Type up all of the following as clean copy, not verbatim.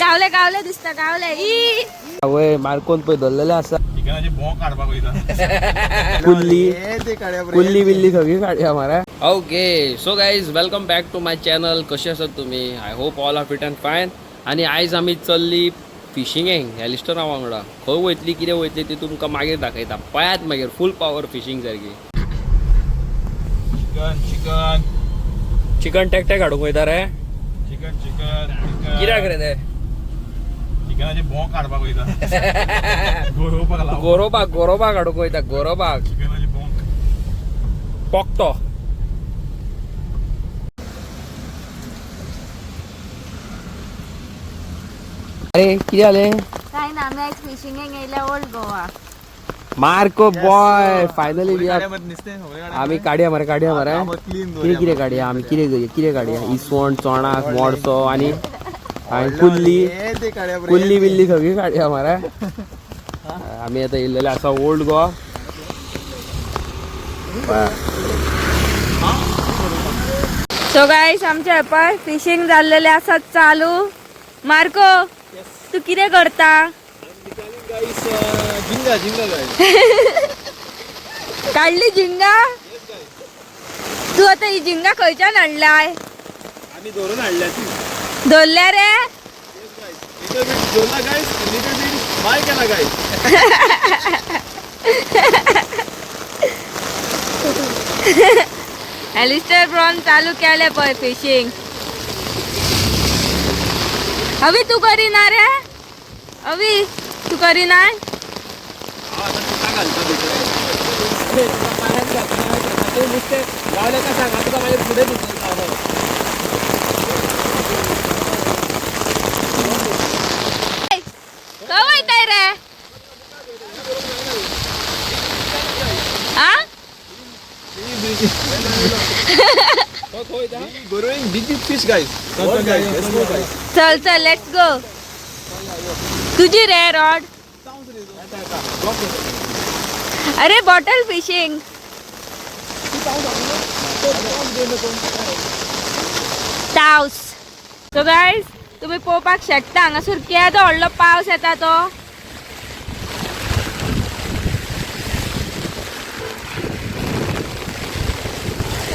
गावले गावले दिसता गावले ई वय मारकोन पय धरलेले असा चिकनाची बोंग काढपाक वयता कुल्ली बिल्ली सगळी काढया मारा. Okay so guys welcome back to my channel. कसे आसात तुम्ही? I hope all are fit and fine. आणि आयज आम्ही चल्ली फिशिंगेक ह्या लिस्टरा वांगडा. खंय वयतली कितें वयतली ती तुमकां मागीर दाखयता. पळयात मागीर फूल पावर फिशिंग सारकी. चिकन चिकन टॅक हाडूंक वयता रे. चिकन कित्याक रे ते? चिकनाची बोंग काढपाक वयता. गोरोवपाक लाव. गोरोबाग हाडूंक वयता. गोरोबाग चिकनाची बोंग पोकतो. अरे किती आले? काय ना आम्ही फिशिंग गेल्या old Goa. Marco boy finally आम्ही काढया मारे किती काढया आम्ही किती काढया इसवण चोणाक मोडसो आणि कुल्ली बिल्ली सगळी काढया मारे. आम्ही आता येयलेले असा ओल्ड गोवा. सो गाईस आमच्या हेपाय फिशिंग जाल्लेले आसा चालू. मार्को तू कितें करता? काढली झिंगा? तू आता ही झिंगा खंयच्यान हाडलाय? आम्ही धरून हाडल्या ती. धरल्या रे? बाय केला गाईस. एलिस्टर ब्रॉन चालू केले पळय फिशिंग. अवी तू करीना रे? अवी तू करीना? कवय काय रे? आ? Borrowing big fish guys. चल चल लेट्स गो. तुझी रे रॉड? अरे बॉटल फिशिंग. टाउस. सो गाईज तुम्ही पोवपाक शकता हांगासर केदो व्हडलो पावस येता तो.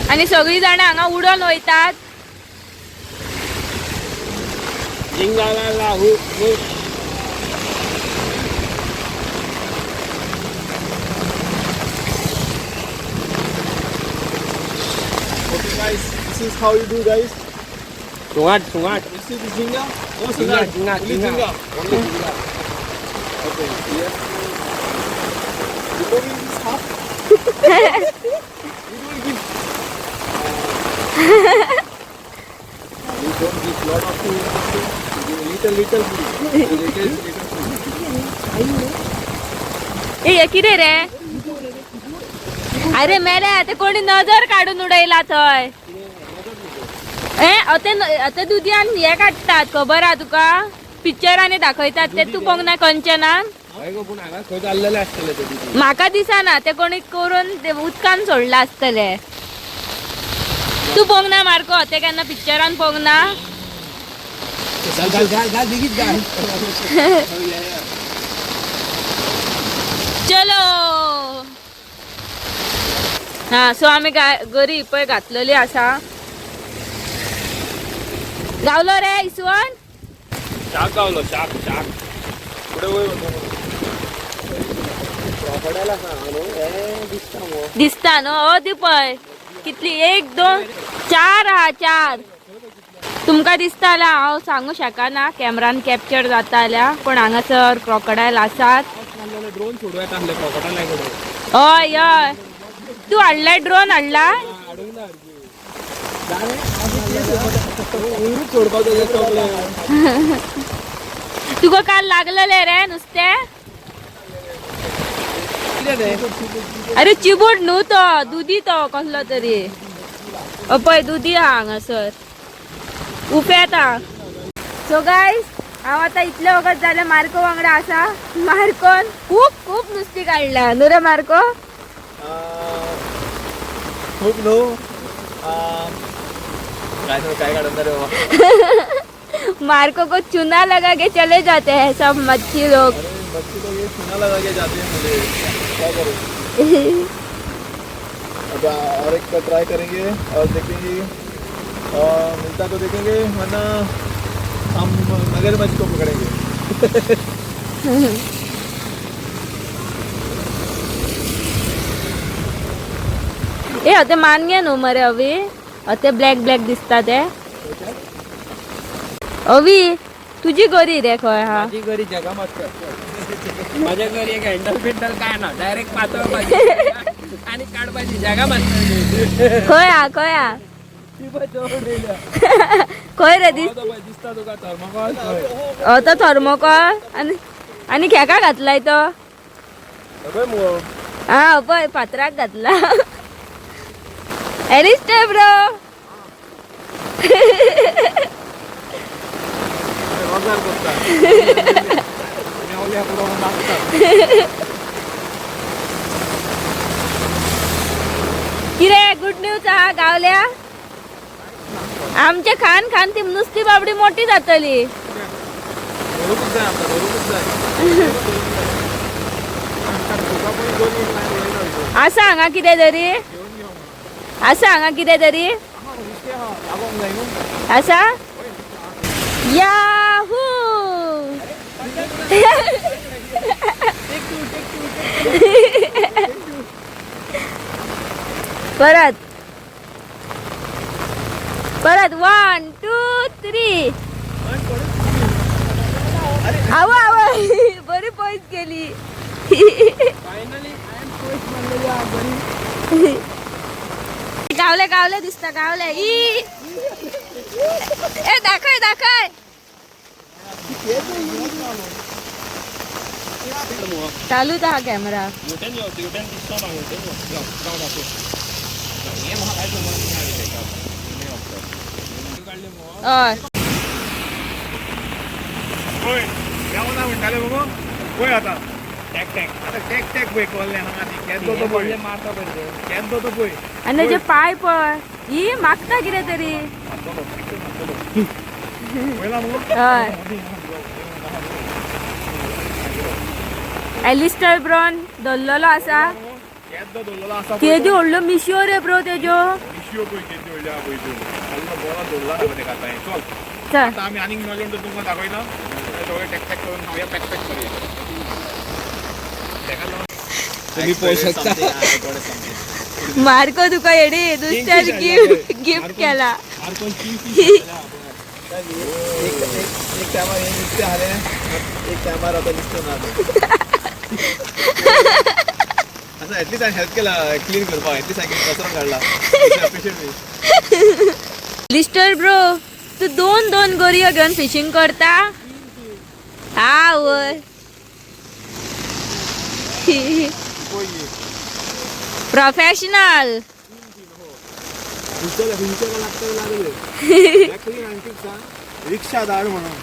आणि सगळी जाणां हांगा उडोन वयतात. Okay guys, this is how you do guys. सुंगाट You see the zinga? Oh, Zinga. Only zinga. Only zinga. Okay, yes. You don't give this half. You don't give. You don't give lot of food. You give little food. ए कितें रे? अरे मेले ते कोणी नजर काढून उडयला थंय. आता दुदयान हे काडटात खबर हा तुका? पिक्चरांनी दाखयतात ते तू पळोवंक ना कंचनान? म्हाका दिसना ते कोणी करून ते उदकान सोडला आसतले. तू पळोवंक ना मार्को? ते केन्ना पिक्चरान पळोवंक ना? चलो हा. सो आम्ही गरी पळय घातलेली आसा. गावलो रे इसवण? शाक गावलो शाक. पुढे वय दिसता न्हू? हो ती पळय कितली 1 2 4 हा 4. तुमका दिसताला हांव सांगू शकना कॅमेरान कॅप्चर जाताल्या पण हांगासर क्रोकोडायल आसात. ड्रोन सोडूं येता आसले क्रोकोडायलाकडे. हय हय. तू हाडलाय ड्रोन हाडला? तुका काल लागलेले रे नुस्ते? अरे चिबूड न्हू तो, दुदी तो कसलो तरी. पळय दुदी हा हांगासर उफेत हा. सो गाईज हांव आतां इतले वखत जाले मार्को वांगडा आसा. मार्कोन खूप नुस्ती काडल्या न्हू रे मार्को? खूप न्हू काय काढून रे बाबा. मार्को को चूना लगा के चले जाते हैं सब मच्छी लोग। अरे बच्चे तो ये चूना लगा के जाते हैं मुझे, क्या करूँ। अब और एक का ट्राई करेंगे और देखेंगे, मिलता तो देखेंगे, वरना हम मगरमच्छ को पकड़ेंगे। ए अते मान्य न्हू मरे अवी, अते ब्लॅक ब्लॅक दिसता ते अवी तुझी गरी रे खंय हा? माझी घरी जगा मस्त माझ्या घरी एक हँडल बिंडल काय ना डायरेक्ट पातळ भाजी आणि काढ भाजी जगा मस्त खंय हा खंय हा? खंय रे दिसता तुका थर्माकोल तो थर्मोकॉल आणि खेका घातलाय तो? हा पळय पात्राक घातला। एलिस्टर ब्रो किरे गुड न्यूज हा गावल्या? आमचे खान खान ती नुसती बाबडी मोठी जातली। असं हांगा कितें तरी, असं हांगा कितें तरी असा याहू परत परत 1 2 3 आव आव बरी पॉईंट केली। गावले गावले दिसता गावले ई ए दाखय दाखय चालू हा कॅमेरा। म्हणटाले बाबा पळय आता टॅक टॅक आता टॅक टॅक पळय कोल्ले हांगा केद्दो तो पळय मारता पळय केद्दो तो पळय आणि जे पाय पळय ही मागता कितें तरी पळयला मगो हय एलिस्टर ब्रॉन दल्लोलो आसा केद्दो दवरलेलो आसा केदी व्हडलो मिश्यो रे ब्रो तेजो इश्यू पळय केद्दो वयल्या पळय तूं हल्लो बरो दवरला रे तेका आतां चल चल आता आमी आनीक नॉलेज तुमकां दाखयना सगळे टॅक टॅक करून हांव पॅक पॅक करूया तेका लागून तुम्ही पळोवंक शकता मार्को तुका येडी दुसऱ्याच गिफ्ट केला। एक टायमार हे नुस्तें हालें एक टायमार आतां नुस्तें ना आतां एटलीस्ट हांवें हेल्प केला क्लीन करपाक एटलीस्ट हांवें कचरो काडला एप्रिशिएट मी एलिस्टर ब्रो तू दोन दोन गरयो घेऊन फिशिंग करता? हा वय प्रोफेशनल रिक्षा धाड म्हणून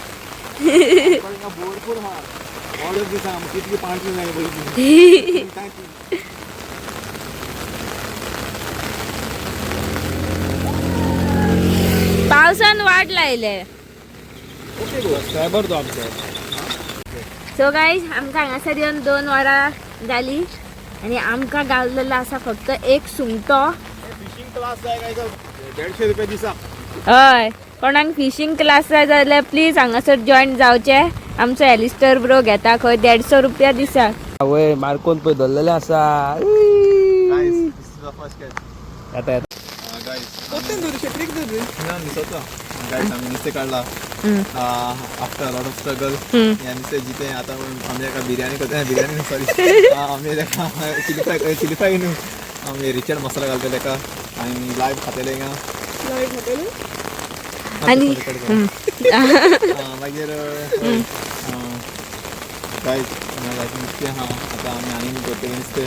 भरपूर हा ऑर्डर दिसा कितली पांचवी जाय बघितली पावसान वाट लायले। सबस्क्रायबर तो आमचे सो गाईज आमकां हांगासर येवन 2 वरां जाली आणि आमकां गावलेलो आसा फक्त एक सुंगटो। फिशिंग क्लास जाय काय 150 रुपया दिसा हय कोणाक फिशिंग क्लास जाय जाल्यार प्लीज हांगासर जॉईन जावचे। आमचो एलिस्टर ब्रो घेता खंय 150 रुपया दिसाक। आवय मार्कोन पळय धरलेले आसा guys this is the first catch आता गाइस कोणते दूर ट्रिक दूर ना दिसतो गाइस आम्ही नुस्तें काढला आफ्टर लॉट ऑफ स्ट्रगल या नुस्तें जिते आता आमी एका बिर्याणी करता बिर्याणी सॉरी आमी एका चिली फ्राय न्हू आमी रिचर्ड मसाला घालतले एका आनी लायव्ह खातले हिंगा आणि मागीर गाइस नुस्तें आहा आतां आमी आनी करतले नुस्तें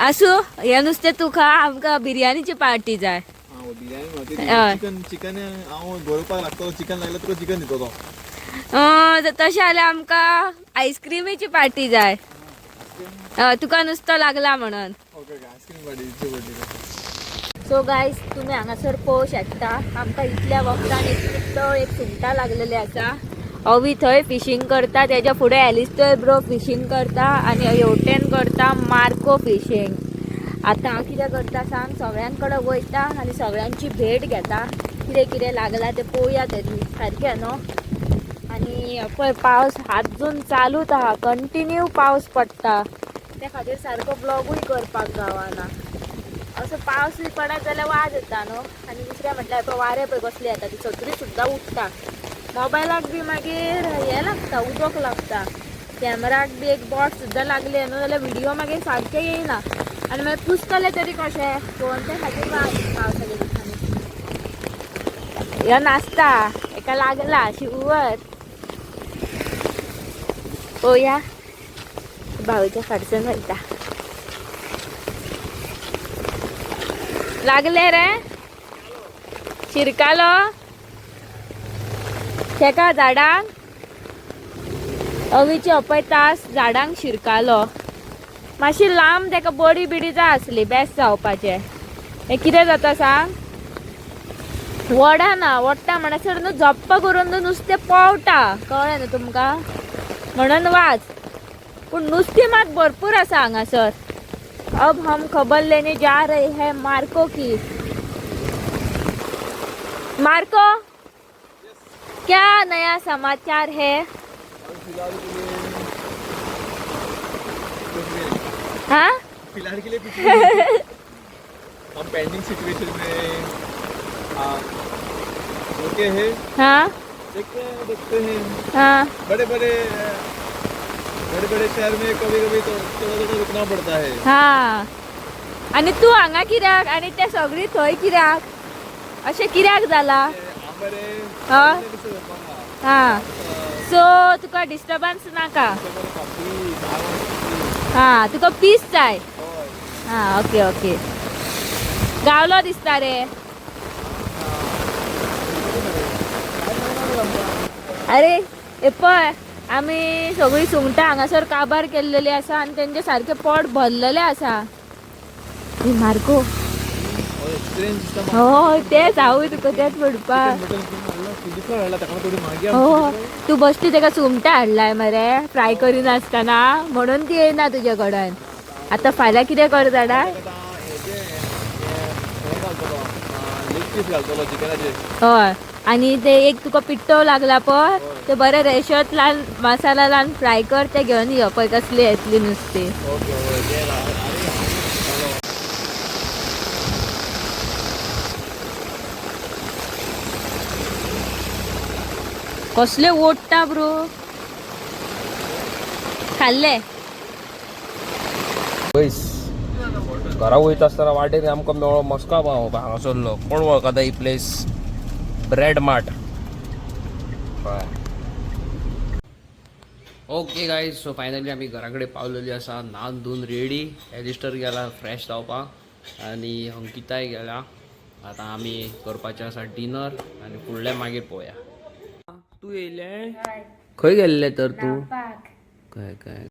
असो हे नुस्तें तुका आमकां बिर्याणीची पार्टी जाय। चिकन चिकन हांव बरोवपाक लागतलो चिकन लागल्यार तुका चिकन दितलो तशें जाल्यार आमकां आयस्क्रीमीची पार्टी जाय। तुका नुसतं लागला म्हणून. Okay ice cream birthday. So guys तुम्ही हांगासर पळोवं शकता आमकां इतल्या वखदान एक सुंगटां लागलेली आसा. अवी थंय फिशींग करता, त्याच्या फुडें एलिस्टर ब्रो फिशींग करता आनी हेवटेन करता मार्को फिशींग. आतां हांव कितें करता सांग, सगळ्यांकडे वयता आनी सगळ्यांची भेट घेता, कितें कितें लागला तें पळोवया तरी सारकें न्हू. आनी पळय पावस आजून चालूच आहा, कंटिन्यू पावस पडटा, त्या खातीर सारको ब्लॉगूय करपाक गावना. असं पावस पडत जाल्यार वाज येता न्हू. आनी दुसरें म्हटल्यार पळय वारें पळय कसलें येता, ती छत्री सुद्दां उडटा. मोबायलाक बी मागीर हें लागता, उदक लागता. कॅमेराक बी एक बॉट सुद्दां लागले न्हू जाल्यार व्हिडिओ मागीर सारके येयना आनी मागीर पुसतले तरी कशें फोन. ते खातीर पावसाच्या दिसांनी ह्यो नाचता, एका लागला शिवर. पळोवया भाऊच्या फाटसून वयता. लागले रे शिरकालो तेका झाडांक. अवीचे अपय तास झाडांक शिरकालो. मातशी लांब तेका बडी बिडी जाय आसली बेस्ट जावपाचें. हें कितें जाता सांग, वडा वडटा म्हणसर न्हू झप्प करून न्हू नुस्तें पळवटा, कळ्ळें न्हू तुमकां, म्हणून वाज. पूण नुस्तें मात भरपूर आसा हांगासर. अब हम खबर लेने जा रहे हैं मार्को की. मार्को क्या नया समाचार है? हाँ फिलहाल के लिए कुछ नहीं. हम पेंडिंग सिचुएशन में ओके है. हाँ देखते हैं. हाँ बड़े बड़े शहर में कभी कभी तो थोड़ा रुकना पड़ता है. हाँ. आणि तू हांगा कित्याक आनी ते सगळी थंय कित्याक, अशें कित्याक जाला? हय. हां सो तुका डिस्टर्बन्स नाका. हां तुका पीस जाय. हां ओके ओके. गावलो दिसता रे. अरे हे पळय आमी सगळी सुंगटां हांगासर काबार केल्लेली आसा आनी तेंचे सारके पोट भरलेले आसा. मार्को हय तेच हांवूय तुका तेच म्हणपाक. हो तू बसली तेका सुंगटां हाडलाय मरे फ्राय करी नासतना, म्हणून ती येना तुजे कडेन. आतां फाल्यां कितें कर जाणा, हय आनी ते एक तुका पिट्टो लागला पळय ते बरें रेशत लावन मसाला लावन फ्राय कर, ते घेवन यो पळय कसली येतली नुस्तें. कसले ओडटा ब्रो. खाल्ले घरा वयता आसतना वाटेर आमकां मेळ्ळो मस्का पाव हांगासरलो. कोण वळखता ही place? Bread mart. Okay guys so finally आमी घरा कडेन पावलेली आसा. न्हावन धुवन रेडी. एलिस्टर गेला फ्रेश जावपाक आनी अंकिताय गेला. आतां आमी करपाचें आसा डिनर आनी फुडलें मागीर पळोवया. तू येयलें खंय गेल्लें तर तू? काय